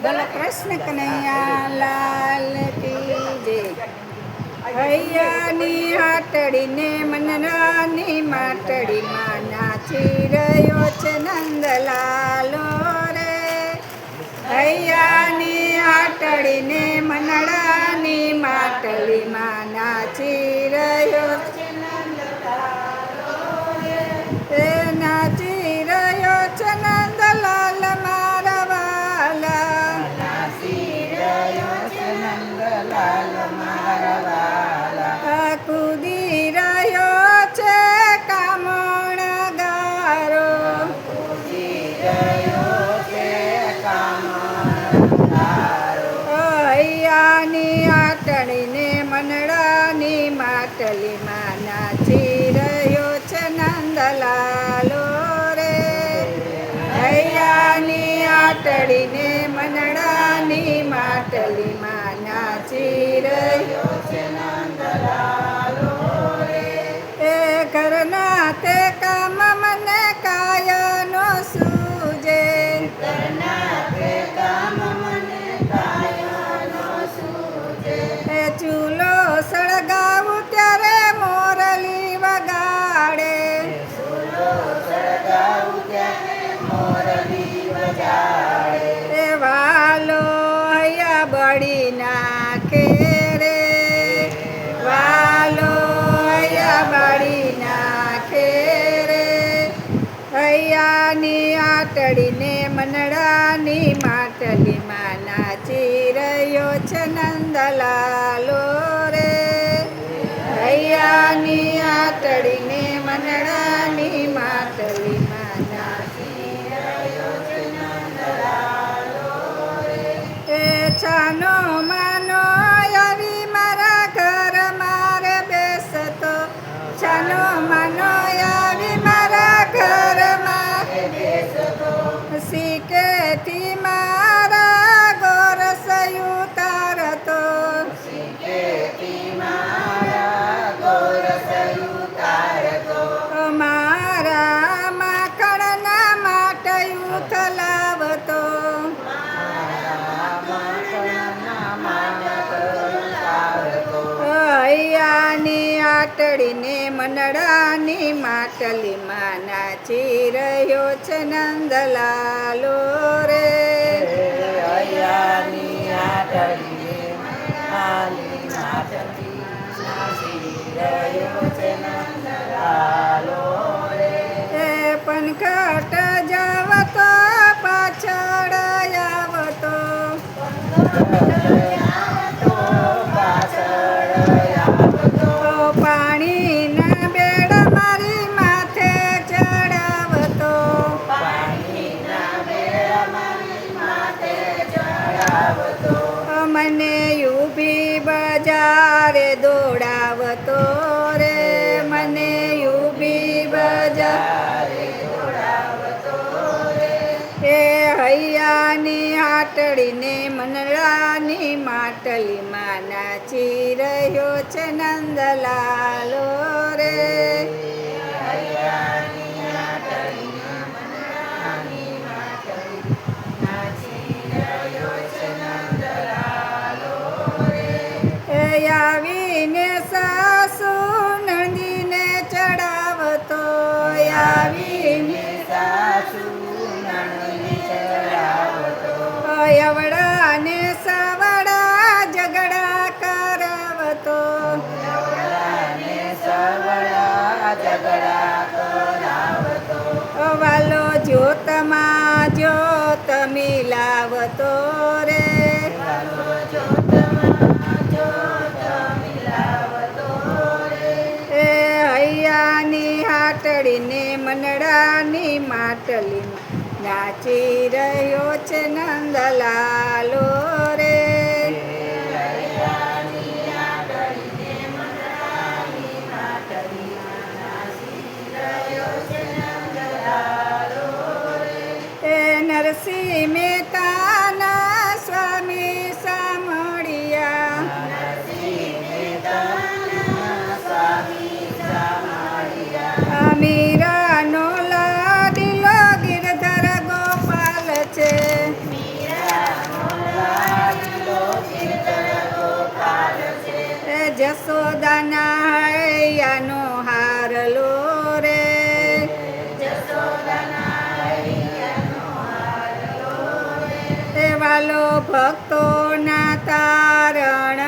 બોલો કૃષ્ણ કનૈયા લાલ કી જય. હૈયાની હાટડીને મનરાની માટડીમાં નાચી રહ્યો છે નંદલાલો રે. હૈયાની હાટડીને મનડાની માટલીમાં નાચી રહ્યો છે નંદલાલો રે. તે નાચી રહ્યો છે નંદલાલ મારા વાલા. નાચી રહ્યો છે નંદલાલ મારા વાલા. કૂદી રહ્યો છે કામણ ગારો. કૂદી રહ્યો છે કામણ ગારો. હૈયાની આટડીને મનડાની માટલીમાં નાચી રહ્યો છે નંદલાલો રે. હૈયાની આટડીને મનડાની માટલીમાં નાચી રહ્યો છે નંદલાલો રે. એ ઘરના તે કામ મને કાયનો સૂજે. ઘરના તે કામ મને કાયનો સૂજે. એ ચૂલો સળગાવું ત્યારે મોરલી વગાડે. ચૂલો સળગાવું ત્યારે મોરલી વગાડે. એ વાલો હૈયા બળી નાખે રે. વાલો હૈયા બળી નાખે રે. હૈયાની આટડીને મનડાની માટલીમાં નાચી રહ્યો છે નંદલાલો રે. હૈયાની આટડીને મનડાની માટલીમાં નાચી રહ્યો છે નંદલાલો રે. એ છાનો માનો આવી મારા ઘર મારે બેસતો. છાનો માનો આવી મારા ઘર મારે બેસતો. શીકેથી મારા ગોરસ ઉતારતો. શીકેથી મારા ગોરસ ઉતારતો. મારા માખણના માટે ઉથલાવતો. હૈયાની આટડીને મનડાની માટલીમાં નાચી રહ્યો છે નંદલાલો રે. હૈયાની આટડીને મનડાની માટલીમાં નાચી રહ્યો છે નંદલાલો રે. એ પનખટ જાવતો પાછળ આવતો. પાણીના બેડ મારી માથે ચડાવતો. પાણીના બેડ મારી માથે ચડાવતો. મને ઊભી બજારે દોડાવતો રે. મને ઊભી બજારે દોડાવતો રે. એ હૈયાની આટડીને મનડાની માટલીમાં નાચી રહ્યો છે નંદલાલો રે. હૈયાની આટડીને મનડાની માટલીમાં નાચી રહ્યો છે નંદલાલો રે. એ આવીને સાસુ નંદીને ચડાવતો. આવીને સાસુ નંદીને ચડાવતો. અવળાને સવડા ઝઘડા કરાવતો. અવળાને સવડા ઝઘડા કરાવતો. વાલો જ્યોતમાં જ્યોત મિલાવતો રે. વાલો જ્યોતમાં જ્યોત મિલાવતો રે. એ હૈયાની હાટડીને મનડાની માટલીમાં નાચી રહ્યો છે નંદલાલો રે. હૈયાની આટડીને મનડાની માટલીમાં નાચી રહ્યો છે નંદલાલો રે. એ નરસિંહ મહેતાના સ્વામી સામળિયા. નરસિંહ મહેતાના સ્વામી સામળિયા. મીરાનો લાડીલો ગિરધર ગોપાલ છે. મીરા ચાલો ભક્તોના તારણ